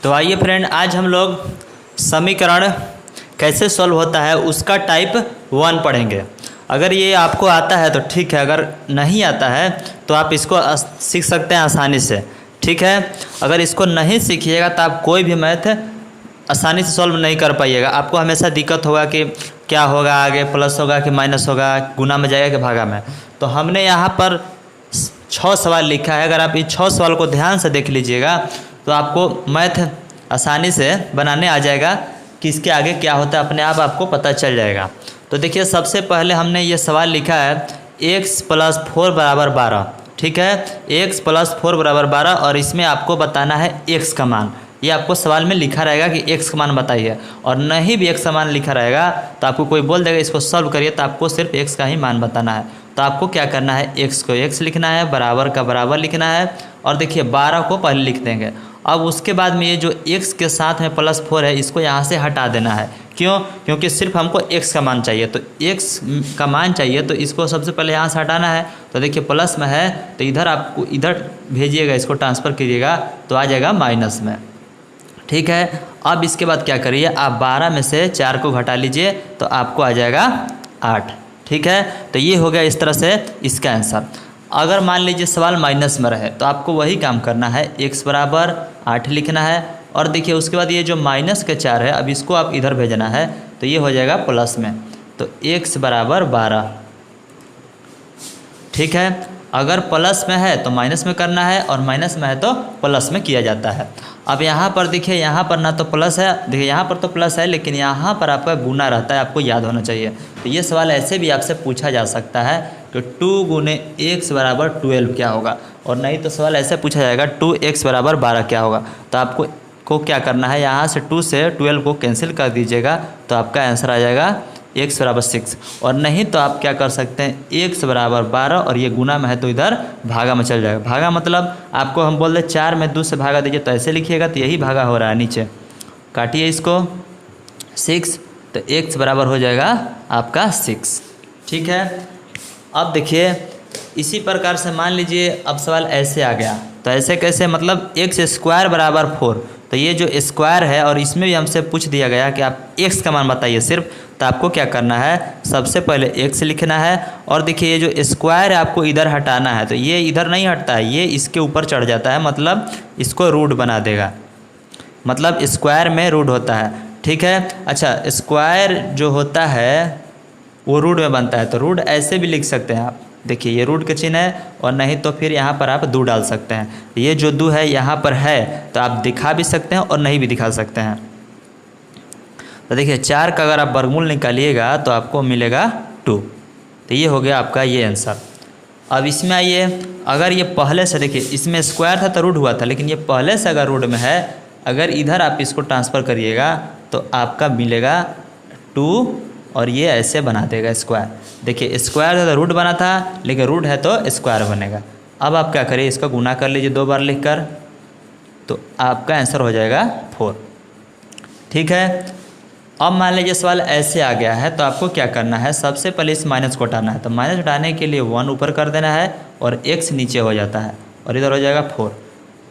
तो आइए फ्रेंड, आज हम लोग समीकरण कैसे सॉल्व होता है उसका टाइप 1 पढ़ेंगे। अगर ये आपको आता है तो ठीक है, अगर नहीं आता है तो आप इसको सीख सकते हैं आसानी से। ठीक है, अगर इसको नहीं सीखिएगा तो आप कोई भी मैथ आसानी से सॉल्व नहीं कर पाइएगा। आपको हमेशा दिक्कत होगा कि क्या होगा, आगे प्लस होगा कि माइनस होगा, गुना में जाएगा कि भागा में। तो हमने यहाँ पर 6 सवाल लिखा है। अगर आप इस 6 सवाल को ध्यान से देख लीजिएगा तो आपको मैथ आसानी से बनाने आ जाएगा कि इसके आगे क्या होता है, अपने आप आपको पता चल जाएगा। तो देखिए, सबसे पहले हमने ये सवाल लिखा है x + 4 = 12। ठीक है, x + 4 = 12 और इसमें आपको बताना है x का मान। ये आपको सवाल में लिखा रहेगा कि x का मान बताइए, और नहीं भी x का मान लिखा रहेगा तो आपको कोई बोल देगा इसको सॉल्व करिए, तो आपको सिर्फ x का ही मान बताना है। तो आपको क्या करना है, x को x लिखना है, बराबर का बराबर लिखना है, और देखिए 12 को पहले लिख देंगे। अब उसके बाद में ये जो x के साथ में +4 है इसको यहाँ से हटा देना है। क्यों? क्योंकि सिर्फ हमको x का मान चाहिए, तो x का मान चाहिए तो इसको सबसे पहले यहाँ से हटाना है। तो देखिए प्लस में है तो इधर आपको इधर भेजिएगा, इसको ट्रांसफ़र कीजिएगा तो आ जाएगा माइनस में। ठीक है, अब इसके बाद क्या करिए, आप 12 में से 4 को घटा लीजिए तो आपको आ जाएगा 8। ठीक है, तो ये हो गया इस तरह से इसका आंसर। अगर मान लीजिए सवाल माइनस में रहे तो आपको वही काम करना है, x = 8 लिखना है, और देखिए उसके बाद ये जो माइनस के 4 है अब इसको आप इधर भेजना है तो ये हो जाएगा प्लस में, तो x = 12। ठीक है, अगर प्लस में है तो माइनस में करना है, और माइनस में है तो प्लस में किया जाता है। अब यहाँ पर देखिए, यहाँ पर ना तो प्लस है, देखिए यहाँ पर तो प्लस है लेकिन यहाँ पर आपका गुना रहता है, आपको याद होना चाहिए। तो ये सवाल ऐसे भी आपसे पूछा जा सकता है कि 2 × x = 12 क्या होगा, और नहीं तो सवाल ऐसे पूछा जाएगा 2x = 12 क्या होगा। तो आपको क्या करना है, यहाँ से 2 से 12 को कैंसिल कर दीजिएगा तो आपका आंसर आ जाएगा x = 6। और नहीं तो आप क्या कर सकते हैं, x = 12 और ये गुना में है तो इधर भागा में चल जाएगा। भागा मतलब आपको हम बोल दें 4 में 2 से भागा दीजिए, तो ऐसे लिखिएगा तो यही भागा हो रहा है, नीचे काटिए इसको 6, तो x बराबर हो जाएगा आपका 6। ठीक है, अब देखिए इसी प्रकार से मान लीजिए अब सवाल ऐसे आ गया, तो ऐसे कैसे, मतलब x² = 4। तो ये जो स्क्वायर है और इसमें भी हमसे पूछ दिया गया कि आप x का मान बताइए सिर्फ, तो आपको क्या करना है, सबसे पहले x लिखना है, और देखिए ये जो स्क्वायर है आपको इधर हटाना है। तो ये इधर नहीं हटता है, ये इसके ऊपर चढ़ जाता है, मतलब इसको रूट बना देगा, मतलब स्क्वायर में रूट होता है। ठीक है, अच्छा स्क्वायर जो होता है वो रूट में बनता है, तो रूट ऐसे भी लिख सकते हैं आप। देखिए ये रूट का चिन्ह है, और नहीं तो फिर यहाँ पर आप 2 डाल सकते हैं। ये जो 2 है यहाँ पर है तो आप दिखा भी सकते हैं और नहीं भी दिखा सकते हैं। तो देखिए 4 का अगर आप वर्गमूल निकालिएगा तो आपको मिलेगा 2। तो ये हो गया आपका ये आंसर। अब इसमें आइए, अगर ये पहले से, देखिए इसमें स्क्वायर था तो रूट हुआ था, लेकिन ये पहले से अगर रूट में है, अगर इधर आप इसको ट्रांसफ़र करिएगा तो आपका मिलेगा 2, और ये ऐसे बना देगा स्क्वायर। देखिए स्क्वायर था तो रूट बना था, लेकिन रूट है तो स्क्वायर बनेगा। अब आप क्या करिए, इसका गुना कर लीजिए 2 बार लिखकर, तो आपका आंसर हो जाएगा 4। ठीक है, अब मान लीजिए सवाल ऐसे आ गया है तो आपको क्या करना है, सबसे पहले इस माइनस को हटाना है। तो माइनस हटाने के लिए 1 ऊपर कर देना है और x नीचे हो जाता है, और इधर हो जाएगा 4।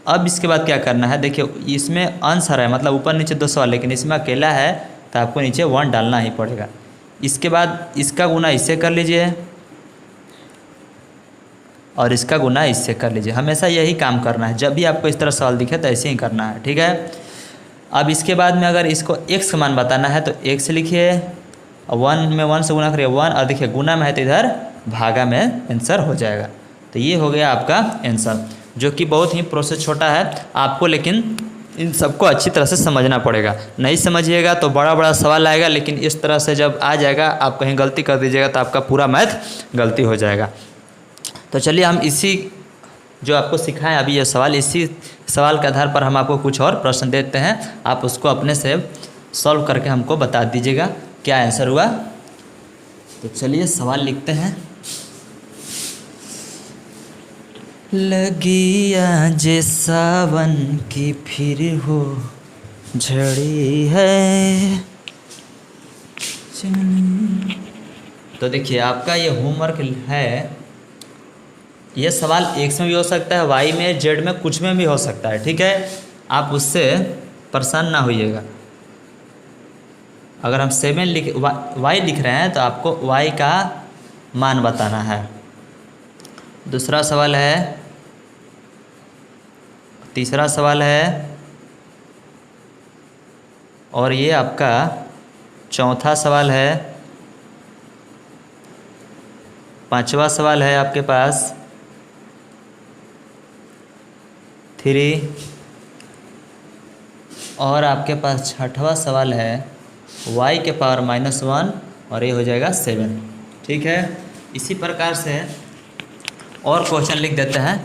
अब इसके बाद क्या करना है, देखिए इसमें आंसर है, मतलब ऊपर नीचे 2 सवाल, लेकिन इसमें अकेला है तो आपको नीचे 1 डालना ही पड़ेगा। इसके बाद इसका गुना इससे कर लीजिए और इसका गुना इससे कर लीजिए। हमेशा यही काम करना है, जब भी आपको इस तरह सवाल दिखे तो ऐसे ही करना है। ठीक है, अब इसके बाद में अगर इसको x का मान बताना है तो x लिखिए, 1 में 1 से गुना करिए 1, और देखिए गुना में है तो इधर भागा में आंसर हो जाएगा। तो ये हो गया आपका आंसर, जो कि बहुत ही प्रोसेस छोटा है आपको, लेकिन इन सबको अच्छी तरह से समझना पड़ेगा। नहीं समझिएगा तो बड़ा बड़ा सवाल आएगा, लेकिन इस तरह से जब आ जाएगा, आप कहीं गलती कर दीजिएगा तो आपका पूरा मैथ गलती हो जाएगा। तो चलिए हम इसी जो आपको सिखाएं अभी ये सवाल, इसी सवाल के आधार पर हम आपको कुछ और प्रश्न देते हैं, आप उसको अपने से सॉल्व करके हमको बता दीजिएगा क्या आंसर हुआ। तो चलिए सवाल लिखते हैं। लगिया जे सावन की फिर हो झड़ी है। तो देखिए आपका ये होमवर्क है, ये सवाल x में भी हो सकता है, y में, z में, कुछ में भी हो सकता है। ठीक है, आप उससे परेशान ना होइएगा। अगर हम 7 y लिख रहे हैं तो आपको y का मान बताना है। दूसरा सवाल है, तीसरा सवाल है, और ये आपका चौथा सवाल है। पांचवा सवाल है आपके पास 3, और आपके पास छठवा सवाल है y के पावर -1 और ये हो जाएगा 7। ठीक है, इसी प्रकार से और क्वेश्चन लिख देते हैं।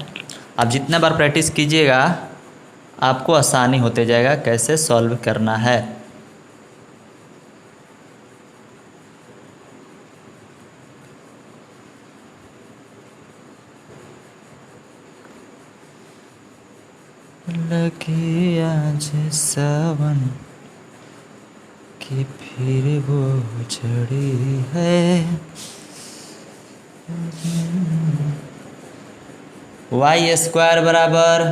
आप जितना बार प्रैक्टिस कीजिएगा आपको आसानी होते जाएगा कैसे सॉल्व करना है। लगी आज सावन कि फिर वो झड़ी है। y² बराबर,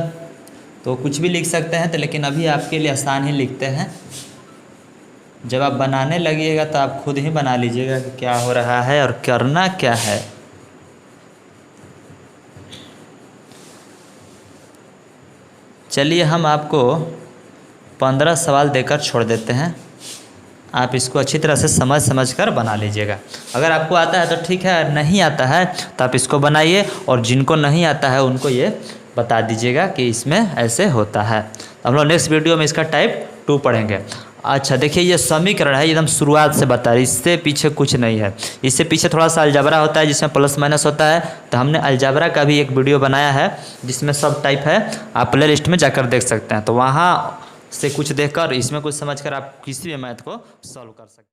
तो कुछ भी लिख सकते हैं तो, लेकिन अभी आपके लिए आसान ही लिखते हैं। जब आप बनाने लगिएगा तो आप खुद ही बना लीजिएगा कि क्या हो रहा है और करना क्या है। चलिए हम आपको 15 सवाल देकर छोड़ देते हैं। आप इसको अच्छी तरह से समझ कर बना लीजिएगा। अगर आपको आता है तो ठीक है, नहीं आता है तो आप इसको बनाइए, और जिनको नहीं आता है उनको ये बता दीजिएगा कि इसमें ऐसे होता है। हम लोग नेक्स्ट वीडियो में इसका टाइप 2 पढ़ेंगे। अच्छा देखिए, ये समीकरण है, एकदम शुरुआत से बता रही, इससे पीछे कुछ नहीं है। इससे पीछे थोड़ा सा अलजबरा होता है जिसमें प्लस माइनस होता है, तो हमने अलजबरा का भी एक वीडियो बनाया है जिसमें सब टाइप है, आप प्ले लिस्ट में जाकर देख सकते हैं। तो वहाँ से कुछ देखकर इसमें कुछ समझकर आप किसी भी मैथ को सॉल्व कर सकते हैं।